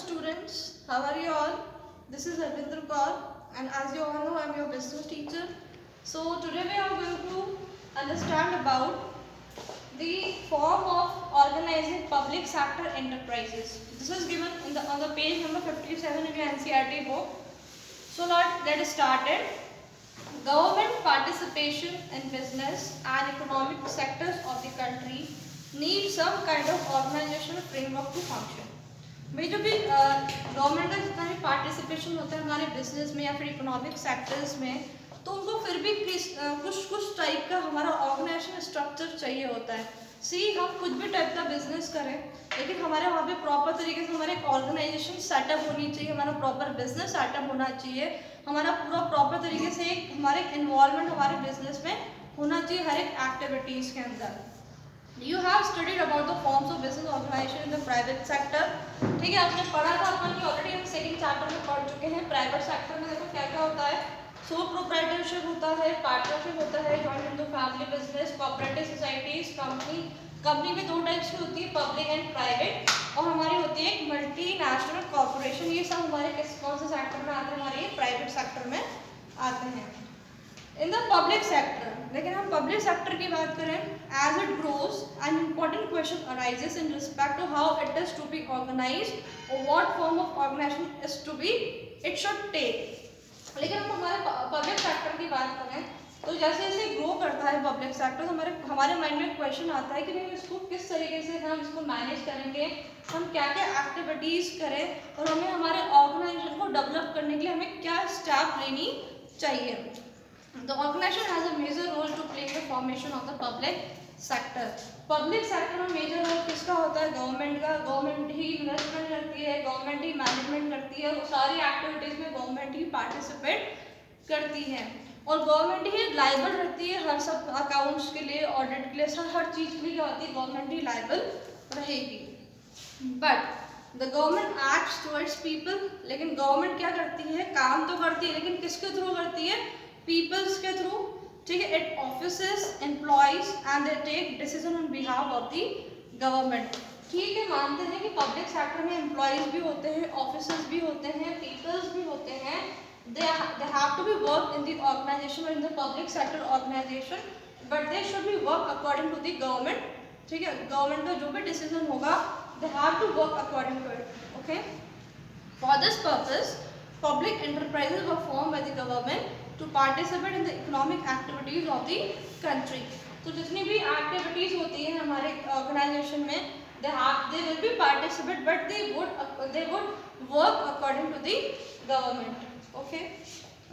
students, how are you all? This is Arvinder Kaur and as you all know I am your business teacher. So today we are going to understand about the form of organizing public sector enterprises. This is given in on the page number 57 in your NCERT book. So let us start it. Government participation in business and economic sectors of the country need some kind of organizational framework to function. भाई जो भी government का जितना भी participation होता है हमारे business में या फिर इकोनॉमिक सेक्टर्स में, तो उनको फिर भी कुछ टाइप का हमारा ऑर्गेनाइजेशन स्ट्रक्चर चाहिए होता है. हम कुछ भी टाइप का बिजनेस करें लेकिन हमारे वहाँ पे प्रॉपर तरीके से हमारे एक ऑर्गेनाइजेशन सेटअप होनी चाहिए, हमारा प्रॉपर बिजनेस सेटअप होना चाहिए, हमारा पूरा प्रॉपर तरीके से एक हमारे इन्वॉल्वमेंट हमारे बिजनेस में होना चाहिए हर एक एक्टिविटीज़ के अंदर. You have studied about the forms of business organization in the private sector. ठीक है, आपने पढ़ा था अपन की ऑलरेडी हम सेकंड चैप्टर में पढ़ चुके हैं. प्राइवेट सेक्टर में देखो क्या क्या होता है. सोल प्रोप्राइटरशिप होता है, पार्टनरशिप होता है, joint into family business, cooperative societies, company में दो टाइप्स की होती है, पब्लिक एंड प्राइवेट, और हमारी होती है एक मल्टीनेशनल कॉर्पोरेशन. ये सब हमारे कौन से सेक्टर में आते हैं, हमारे प्राइवेट सेक्टर में आते हैं. इन द पब्लिक सेक्टर, लेकिन हम पब्लिक सेक्टर की बात करें, as it grows an important question arises in respect to how it is to be organised और what form of organisation is to be it should take. लेकिन हम हमारे public sector की बात करें तो जैसे जैसे ग्रो करता है पब्लिक सेक्टर, तो हमारे माइंड में क्वेश्चन आता है कि नहीं इसको किस तरीके से हम इसको मैनेज करेंगे, हम क्या क्या एक्टिविटीज़ करें और हमें हमारे ऑर्गेनाइजेशन को डेवलप करने के लिए हमें क्या स्टेप लेनी चाहिए. The organization has a major role to play in the formation of the public sector. Public sector में मेजर रोल किसका होता है, गवर्नमेंट का. गवर्नमेंट ही इन्वेस्टमेंट करती है, गवर्नमेंट ही मैनेजमेंट करती है, और सारी एक्टिविटीज़ में गवर्नमेंट ही पार्टिसिपेट करती है, और गवर्नमेंट ही लाइबल रहती है हर सब अकाउंट्स के लिए, ऑडिट के लिए, हर चीज़ के लिए क्या होती है, गवर्नमेंट ही लाइबल रहेगी. But the government acts towards people, लेकिन गवर्नमेंट क्या करती है, काम तो करती है लेकिन किसके थ्रू करती है, पीपल्स के थ्रू. ठीक है, it offices employees and they take decision on behalf of the government. ठीक है, मानते हैं कि पब्लिक सेक्टर में एम्प्लॉयज भी होते हैं, ऑफिसर्स भी होते हैं, पीपल्स भी होते हैं. they have to be work in the organization or in the public sector organization, but they should be work according to the government. ठीक है, गवर्नमेंट का जो भी डिसीजन होगा they have to work according to it. Okay, for this purpose public enterprises were formed by the government to participate in the economic activities of the country. तो जितनी भी activities होती है हमारे ऑर्गेनाइजेशन में, they will be participate but they would work according to the government. Okay,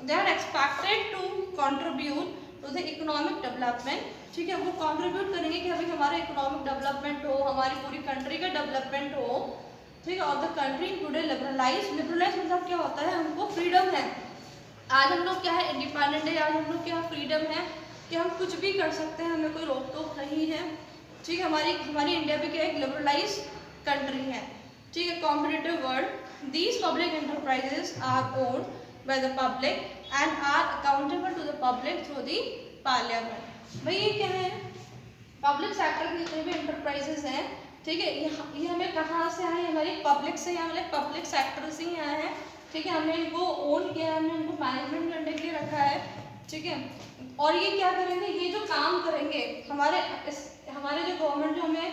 they are expected to contribute to the economic development. ठीक है, वो contribute करेंगे कि अभी हमारा इकोनॉमिक डेवलपमेंट हो, हमारी पूरी कंट्री का डेवलपमेंट हो. ठीक है, और द कंट्री टुडे लिबरलाइज मतलब क्या होता है, हमको फ्रीडम है. आज हम लोग क्या है, इंडिपेंडेंट है, आज हम लोग क्या फ्रीडम है कि हम कुछ भी कर सकते हैं, हमें कोई रोक टोक नहीं है. ठीक है, हमारी इंडिया भी क्या एक लिबरलाइज कंट्री है. ठीक है, competitive world. These public enterprises are owned by the public and are accountable to the public through the parliament. भाई ये क्या है, पब्लिक सेक्टर के जितने भी एंटरप्राइजेस हैं, ठीक है, ये हमें कहाँ से आए, हमारी पब्लिक से, हमारे पब्लिक सेक्टर से ही आए हैं. ठीक है, हमने इनको ओन किया है, हमने इनको मैनेजमेंट करने के लिए रखा है. ठीक है, और ये क्या करेंगे, ये जो काम करेंगे हमारे जो गवर्नमेंट जो हमें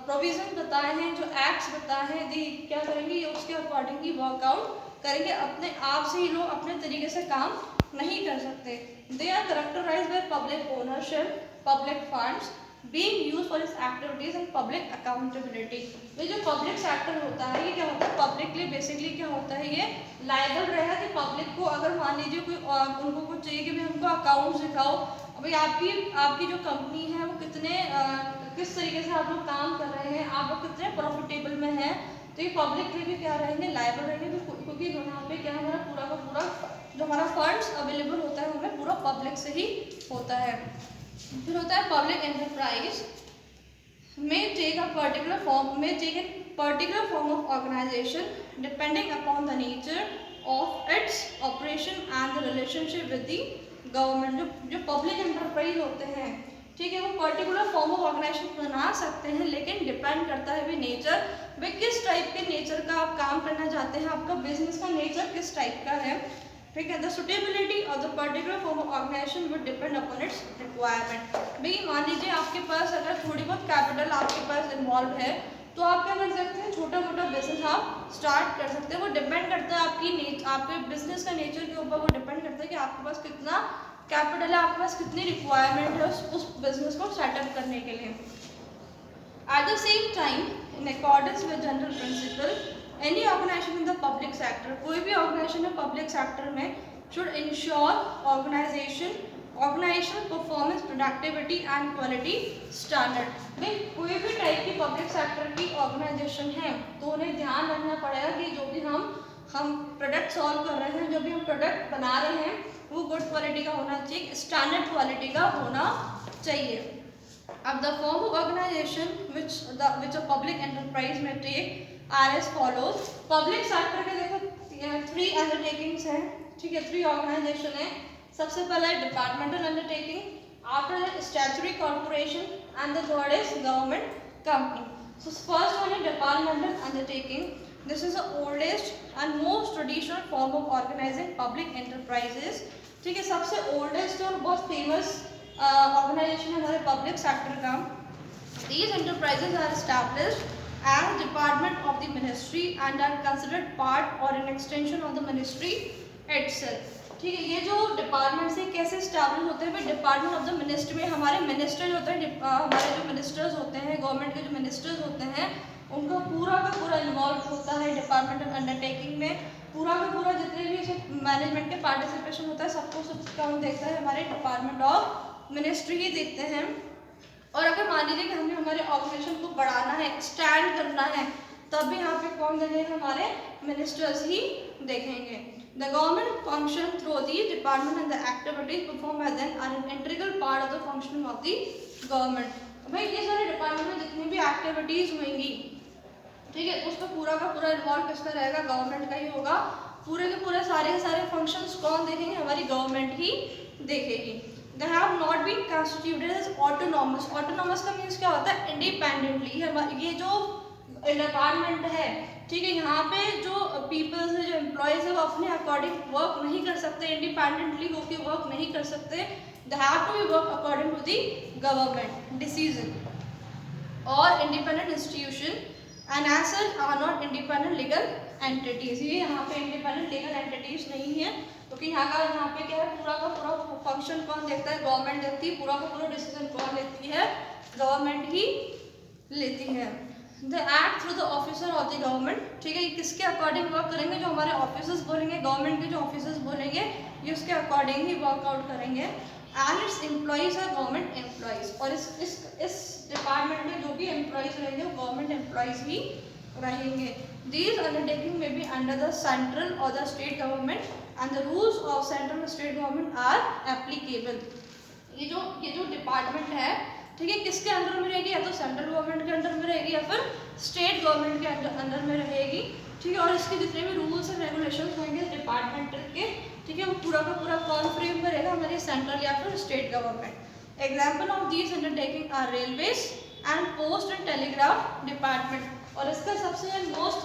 प्रोविजन बताए हैं, जो एक्ट्स बताए हैं, दी क्या करेंगे, ये उसके अकॉर्डिंग ही वर्कआउट करेंगे. अपने आप से ही लोग अपने तरीके से काम नहीं कर सकते. They are characterised by public ownership, public funds being used for its activities and public accountability. ये जो पब्लिक सेक्टर होता है, ये क्या होता है, पब्लिक के लिए बेसिकली क्या होता है, ये लाइबल रहेगा कि पब्लिक को अगर मान लीजिए कोई उनको कुछ चाहिए कि भाई हमको अकाउंट्स दिखाओ, भाई आपकी जो कंपनी है वो किस तरीके से आप लोग काम कर रहे हैं, आप लोग कितने प्रॉफिटेबल में हैं, तो ये पब्लिक के लिए क्या रहेंगे, लाइबल रहेंगे, क्योंकि यहाँ पे क्या हमारा पूरा का पूरा जो हमारा फंड्स अवेलेबल होता है हमें पूरा पब्लिक से ही होता है. फिर होता है public enterprise may take a particular form of organization depending upon the nature of its operation and the relationship with the government. जो पब्लिक एंटरप्राइज होते हैं, ठीक है, वो पर्टिकुलर फॉर्म ऑफ ऑर्गेनाइजेशन बना सकते हैं, लेकिन डिपेंड करता है भी नेचर, वे किस टाइप के नेचर का आप काम करना चाहते हैं, आपका बिजनेस का नेचर किस टाइप का है। ठीक है, the suitability of the particular form of organisation would depend upon its requirement. भाई मान लीजिए आपके पास अगर थोड़ी बहुत कैपिटल आपके पास इन्वॉल्व है तो आप क्या कर सकते हैं, छोटा मोटा बिजनेस आप स्टार्ट कर सकते हैं। वो डिपेंड करता है आपके बिजनेस का नेचर के ऊपर, वो डिपेंड करता है कि आपके पास कितना कैपिटल है, आपके पास कितनी रिक्वायरमेंट है उस बिजनेस को सेटअप करने के लिए। At the same time, in accordance with general principle, any organisation in the public sector, कोई भी ऑर्गेनाइजेशन है पब्लिक सेक्टर में, should ensure organisational performance, productivity and quality standard. भाई कोई भी टाइप की पब्लिक सेक्टर की ऑर्गेनाइजेशन है तो उन्हें ध्यान रखना पड़ेगा कि जो भी हम प्रोडक्ट सॉल्व कर रहे हैं, जो भी हम प्रोडक्ट बना रहे हैं, वो गुड क्वालिटी का होना चाहिए, स्टैंडर्ड क्वालिटी का होना चाहिए। अब the form of organisation which a public enterprise may take are as follows. Public sector के देखो 3 अंडरटेकिंग्स हैं, ठीक है, 3 ऑर्गेनाइजेशन है। सबसे पहला है departmental undertaking, after that statutory corporation and the third is government company. So first one है departmental undertaking. This is the oldest and most traditional form of organizing public enterprises। ठीक है, सबसे oldest और बहुत famous organization है हमारे public sector का। These enterprises are established as department of the ministry and are considered part or an extension of the ministry itself। ठीक है, ये जो डिपार्टमेंट से कैसे इस्टेब्लिश होते हैं, डिपार्टमेंट ऑफ द मिनिस्ट्री में हमारे मिनिस्टर होते हैं, हमारे जो मिनिस्टर्स होते हैं, गवर्नमेंट के जो मिनिस्टर्स होते हैं, उनका पूरा का पूरा इन्वॉल्व होता है डिपार्टमेंटल अंडरटेकिंग में। पूरा का पूरा जितने भी मैनेजमेंट के पार्टिसिपेशन होता है, सबको सब कौन देखता है, हमारे डिपार्टमेंट ऑफ मिनिस्ट्री ही देखते हैं। और अगर मान लीजिए कि हमने हमारे ऑर्गेनाइजेशन को बढ़ाना है, एक्सटेंड करना है, तब भी यहाँ पे कौन देखेंगे, हमारे मिनिस्टर्स ही देखेंगे। The government function through the department and the activities performed by them are an integral part of the functioning of the government। भाई ये सारे डिपार्टमेंट में जितनी भी एक्टिविटीज होंगी, ठीक है, उसका पूरा का पूरा इन्वॉल्व किसका रहेगा, गवर्नमेंट का ही होगा। पूरे के पूरे सारे फंक्शंस कौन देखेंगे, हमारी गवर्नमेंट ही देखेगी। They have not been constituted as autonomous। autonomous का मीन्स क्या होता है, इंडिपेंडेंटली। ये जो डिपार्टमेंट है, ठीक है, यहाँ पे जो पीपल्स है, जो एम्प्लॉयज है, वो अपने अकॉर्डिंग वर्क नहीं कर सकते, इंडिपेंडेंटली होकर वर्क नहीं कर सकते। They have to be work according to the government decision और independent institution and as such are not independent legal entities. ये यहाँ पे इंडिपेंडेंट लीगल एंटिटीज नहीं है, क्योंकि यहाँ पे क्या है, पूरा का पूरा फंक्शन कौन देखता है, गवर्नमेंट देखती है। पूरा का पूरा डिसीजन कौन लेती है, गवर्नमेंट ही लेती है। The act through the officer of the government. ठीक है, ये किसके अकॉर्डिंग वर्क करेंगे, जो हमारे ऑफिसर्स बोलेंगे, गवर्नमेंट के जो ऑफिसर्स बोलेंगे, ये उसके अकॉर्डिंग ही वर्कआउट करेंगे। And its employees are government employees. और इस डिपार्टमेंट में जो भी एम्प्लॉइज रहेंगे वो गवर्नमेंट एम्प्लॉइज ही रहेंगे। दीज अंडरटेकिंग में बी अंडर द सेंट्रल और the state government and the rules of central state government are applicable. ये जो डिपार्टमेंट है, ठीक है, किसके अंडर में रहेगी, या तो सेंट्रल गवर्नमेंट के अंडर में रहेगी या फिर स्टेट गवर्नमेंट के अंडर में रहेगी। ठीक है, और इसके जितने भी रूल्स एंड रेगुलेशंस होंगे डिपार्टमेंटल के, ठीक है, वो पूरा का पूरा कौन फ्रेम करेगा, हमारे सेंट्रल या फिर state government. Example of these undertaking are railways and post and telegraph department. और इसका सबसे मोस्ट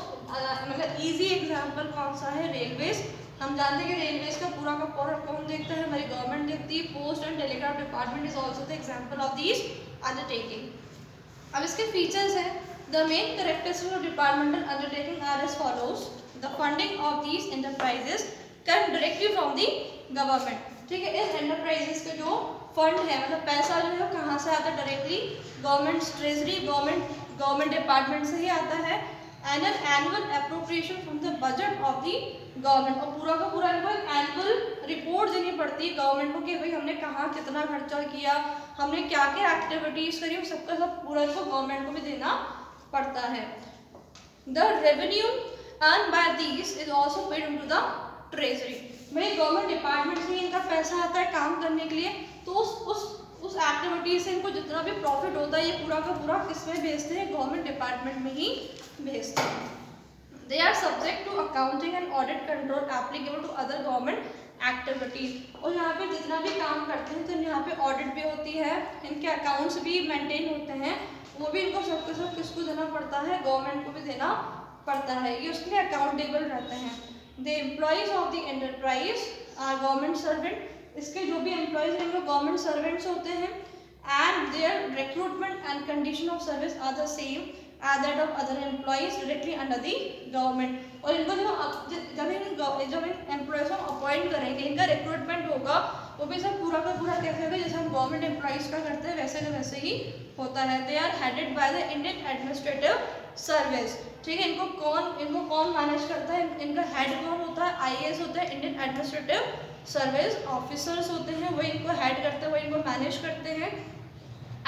मतलब ईजी एग्जाम्पल कौन सा है, रेलवेज। हम जानते हैं कि रेलवेज का पूरा कौन देखता है, हमारी गवर्नमेंट देखती है। Post and telegraph department is also the example of these undertaking. अब इसके फीचर्स हैं, the main characteristics of departmental undertaking are as follows. The funding of these enterprises come directly from the government. ठीक है, इस enterprises के जो fund है, मतलब पैसा जो है कहाँ से आता है, directly government treasury, government department से ही आता है। And an annual appropriation from the budget of the government. और पूरा का पूरा इनको एनुअल रिपोर्ट देनी पड़ती है गवर्नमेंट को कि भाई हमने कहाँ कितना खर्चा किया, हमने क्या क्या एक्टिविटीज करी, सबका सब पूरा इनको गवर्नमेंट को भी देना पड़ता है। The revenue earn by these is also paid into the treasury. भाई गवर्नमेंट डिपार्टमेंट से इनका पैसा आता है काम करने के लिए, तो उस एक्टिविटीज से इनको जितना भी प्रॉफिट होता है, ये पूरा का पूरा किसमें भेजते हैं, गवर्नमेंट डिपार्टमेंट में ही भेजते हैं। They are subject to accounting and audit control applicable to other government activities. और यहाँ पे जितना भी काम करते हैं तो यहाँ पे ऑडिट भी होती है, इनके अकाउंट्स भी मेंटेन होते हैं, वो भी इनको सब के सब किसको देना पड़ता है, गवर्नमेंट को भी देना पड़ता है, ये उसके लिए अकाउंटेबल रहते हैं। The employees of the enterprise are government servant, इसके जो भी एम्प्लॉयज हैं वो गवर्नमेंट सर्वेंट्स होते हैं। And their recruitment and condition of service are the same as that of other employees directly under the government। और इनको जब इन एम्प्लॉयज को अपॉइंट करेंगे, इनका रिक्रूटमेंट होगा, वो भी सब पूरा का पूरा कैसे होगा, जैसे हम गवर्नमेंट एम्प्लॉयज का करते हैं वैसे का वैसे ही होता है। They are headed by the Indian administrative service. ठीक है, इनको कौन मैनेज करता है, इनका हेड कौन होता है, IAS होता है, इंडियन एडमिनिस्ट्रेटिव सर्विस ऑफिसर्स होते हैं, वो इनको हेड करते हैं, वो इनको मैनेज करते हैं।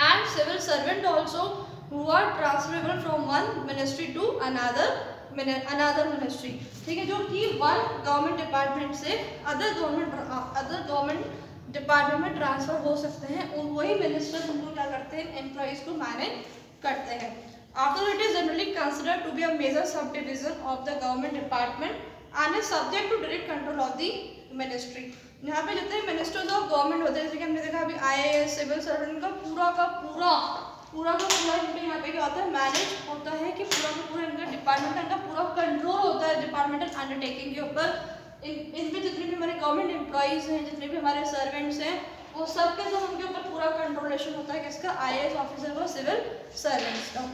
And civil servant also who are transferable from one ministry to another ministry। ठीक है, जो कि वन गवर्नमेंट डिपार्टमेंट से अदर गवर्नमेंट डिपार्टमेंट में ट्रांसफर हो सकते हैं, और वही मिनिस्टर उनको क्या करते हैं, एम्प्लॉइज को मैनेज करते हैं। After it is generally considered to be a major sub division of the government department and is subject to direct control of the ministry. यहाँ पे जितने मिनिस्टर्स ऑफ गवर्नमेंट होते हैं, जैसे कि हमने देखा अभी IAS सिविल सर्वेंट का पूरा इनका यहाँ पे क्या होता है, मैनेज होता है, कि पूरा का पूरा इनका डिपार्टमेंट, इनका पूरा कंट्रोल होता है डिपार्टमेंटल अंडरटेकिंग के ऊपर। इन पे जितने भी हमारे गवर्नमेंट एम्प्लॉइज हैं, जितने भी हमारे सर्वेंट्स हैं, वो सब के सब उनके ऊपर पूरा कंट्रोलेशन होता है, किसका, IAS ऑफिसर और सिविल सर्वेंट्स का।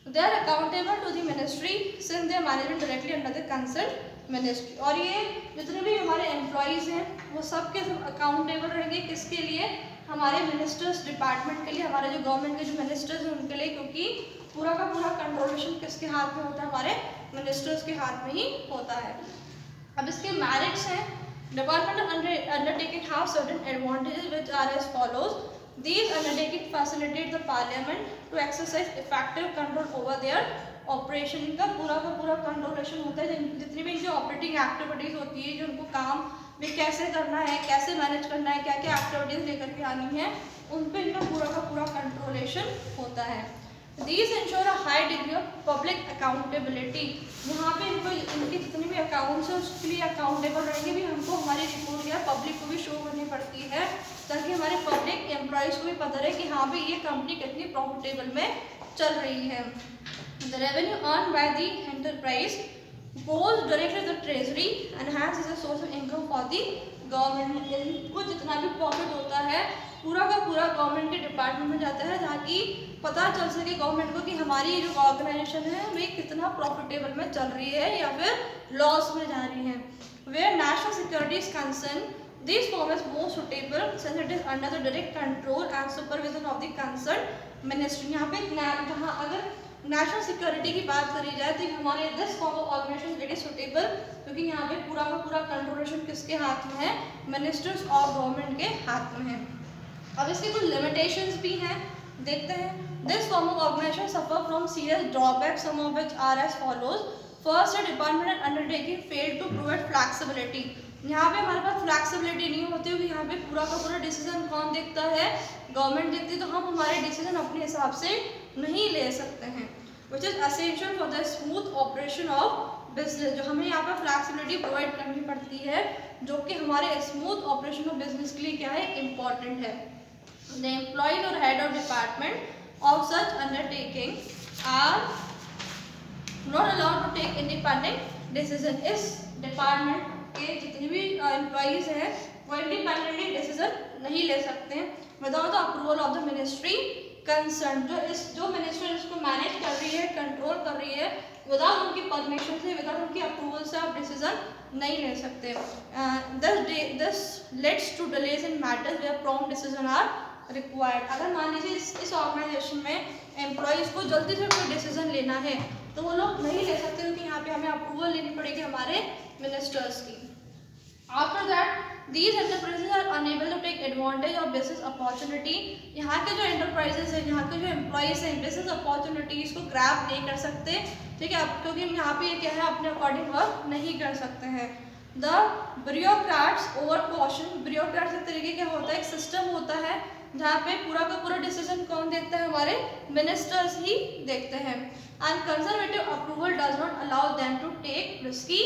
They are accountable to the ministry since they are management directly under the concern ministry. और ये जितने भी हमारे एम्प्लॉइज हैं वो सब के सब अकाउंटेबल रहेंगे, किसके लिए, हमारे मिनिस्टर्स डिपार्टमेंट के लिए, हमारे जो गवर्नमेंट के जो मिनिस्टर्स हैं उनके लिए, क्योंकि पूरा का पूरा कंट्रोलेशन किसके हाथ में होता है, हमारे मिनिस्टर्स के हाथ में ही होता है। अब इसके मेरिट्स हैं, departmental undertaking have certain advantages which are as follows. These undertaking facilitate the parliament to exercise effective control over their operation. इनका पूरा का पूरा कंट्रोलेशन होता है, जितनी भी जो ऑपरेटिंग एक्टिविटीज होती है, जो उनको काम भी कैसे करना है, कैसे मैनेज करना है, क्या क्या एक्टिविटीज लेकर के आनी है, उन पे इनका पूरा का पूरा कंट्रोलेशन होता है। These ensure a high degree of public accountability। यहाँ पे इनको इनके जितने भी अकाउंट्स हैं उसके लिए अकाउंटेबल रहेंगे भी, हमको हमारी रिपोर्ट या पब्लिक को भी शो करनी पड़ती है, ताकि हमारे पब्लिक एम्प्लॉयज़ को भी पता रहे कि हाँ भाई ये कंपनी कितनी प्रॉफिटेबल में चल रही है। The revenue earned by the enterprise goes directly to the treasury and hence is a source of income for the government। इनको जितना भी प्रॉफिट होता है पूरा का पूरा गवर्नमेंट के डिपार्टमेंट में जाता है, ताकि पता चल सके गवर्नमेंट को कि हमारी जो ऑर्गेनाइजेशन है वे कितना प्रॉफिटेबल में चल रही है या फिर लॉस में जा रही है। Where national security is concern, this form is most suitable since it is under the direct control and supervision of the concern ministry. यहाँ पे जहाँ अगर नेशनल सिक्योरिटी की बात करी जाए तो हमारे this form of organisation very suitable, क्योंकि यहाँ पे पूरा का पूरा कंट्रोलेशन किसके हाथ में है, मिनिस्टर्स ऑफ गवर्नमेंट के हाथ में है। अब इसके कुछ लिमिटेशंस भी हैं, देखते हैं। This form of organisation suffer from serious drawbacks, some of which are as follows. First, the department undertaking fail to provide flexibility. यहाँ पे हमारे पास फ्लैक्सिबिलिटी नहीं होती, क्योंकि यहाँ पे पूरा का पूरा डिसीजन कौन देखता है, गवर्नमेंट देखती है, तो हम हमारे डिसीजन अपने हिसाब से नहीं ले सकते हैं, which is essential for the smooth operation of business. जो हमें यहाँ पर फ्लैक्सिबिलिटी प्रोवाइड करनी पड़ती है, जो कि हमारे स्मूथ ऑपरेशन ऑफ बिजनेस के लिए क्या है, इम्पॉर्टेंट है। The employees or head of department of such undertaking are not allowed to take independent decision। इस डिपार्टमेंट के जितने भी एम्प्लॉयज हैं वो इंडिपेंडेंटली डिसीजन नहीं ले सकते हैं without the approval of the ministry concern. जो मिनिस्ट्री इसको मैनेज कर रही है, कंट्रोल कर रही है, विदाउट उनकी परमिशन से, विदाउट उनकी अप्रूवल से आप डिसीजन नहीं ले सकते। This leads to delays in matters where prompt decision are required. अगर मान लीजिए इस ऑर्गेनाइजेशन में एम्प्लॉयज़ को जल्दी से कोई डिसीजन लेना है तो वो लोग नहीं ले सकते, क्योंकि यहाँ पे हमें अप्रूवल लेनी पड़ेगी हमारे मिनिस्टर्स की। After that these enterprises are unable to take advantage of business opportunity. यहाँ के जो एंटरप्राइजेज हैं, यहाँ के जो एम्प्लॉयज़ हैं, बिजनेस अपॉर्चुनिटीज़ को ग्रैब नहीं कर सकते, ठीक है, क्योंकि यहाँ पे ये क्या है, अपने अकॉर्डिंग वर्क नहीं कर सकते हैं। The bureaucrats over caution. Bureaucrats एक तरीके का होता है, एक सिस्टम होता है जहाँ पे पूरा का पूरा डिसीजन कौन देखता है, हमारे मिनिस्टर्स ही देखते हैं। And conservative approval does not allow them to take risky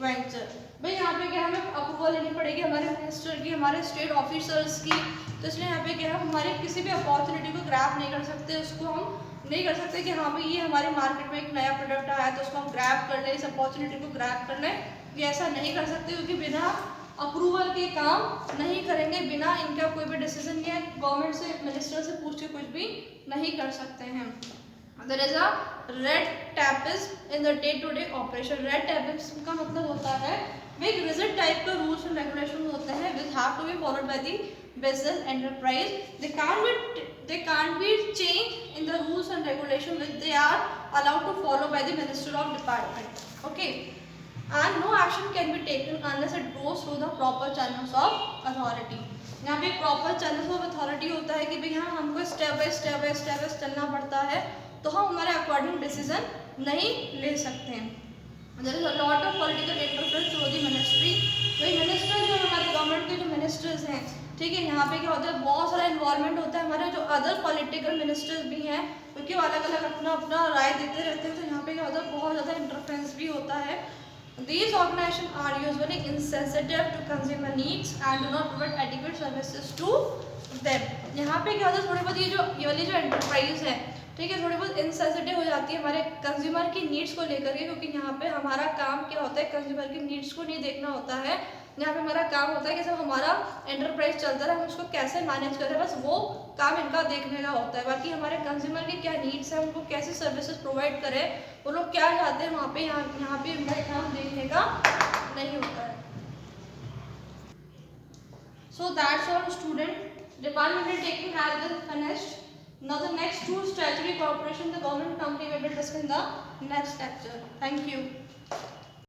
venture. भाई यहाँ पे क्या हमें अप्रूवल लेनी पड़ेगी हमारे मिनिस्टर की, हमारे स्टेट ऑफिसर्स की। तो इसलिए यहाँ पे क्या है, हमारे किसी भी अपॉर्चुनिटी को ग्रैब नहीं कर सकते, उसको हम नहीं कर सकते कि हाँ भाई ये हमारे मार्केट में एक नया प्रोडक्ट आया तो उसको हम ग्रैब कर लें, इस अपॉर्चुनिटी को ग्रैब कर लें। ये ऐसा नहीं कर सकते क्योंकि बिना अप्रूवल के काम नहीं करेंगे, बिना इनका कोई भी डिसीजन या गवर्नमेंट से, मिनिस्टर से पूछ के कुछ भी नहीं कर सकते हैं। There is a red tape in the day-to-day operation. Red tape का मतलब होता है वे एक rigid टाइप का रूल्स एंड रेगुलेशन होते हैं which have to be followed by the business enterprise. They can't be changed in the rules and regulation which they are allowed to follow by the minister of department. Okay. And no action can be taken unless it goes through the proper channels of authority. यहाँ पे proper channels of authority होता है कि भाई यहाँ हमको step by step चलना पड़ता है, तो हम हमारे अकॉर्डिंग डिसीजन नहीं ले सकते हैं। There is a lot of political interference through the ministry. वही मिनिस्टर जो हमारे गवर्नमेंट के जो मिनिस्टर्स हैं, ठीक है, यहाँ पे क्या होता है, बहुत सारा इन्वॉल्वमेंट होता है। हमारे जो अदर पॉलिटिकल मिनिस्टर्स भी हैं क्योंकि वो अलग अलग अपना अपना राय देते रहते हैं, तो यहाँ पे क्या होता है, बहुत ज़्यादा इंटरफेरेंस भी होता है। These organizations are usually insensitive to consumer needs and do not provide adequate services to them. यहाँ पे क्या होता है, थोड़ी बहुत ये वाली जो एंटरप्राइज है, ठीक है, थोड़ी बहुत इनसेंसिटिव हो जाती है हमारे कंज्यूमर की नीड्स को लेकर के, क्योंकि यहाँ पे हमारा काम क्या होता है, कंज्यूमर की नीड्स को नहीं देखना होता है। यहाँ पे हमारा काम होता है कि सब हमारा एंटरप्राइज चलता है, हम उसको कैसे मैनेज करें, बस वो काम इनका देखने का होता है। बाकी हमारे कंज्यूमर की क्या नीड्स है, उनको कैसे सर्विसेज प्रोवाइड करें, वो लोग क्या चाहते हैं, वहाँ पे यहाँ पे इनका काम देखने का नहीं होता है। So that's all student. Departmental taking has been finished. Now the next two statutory corporation, the government company, we will discuss in the next lecture. Thank you.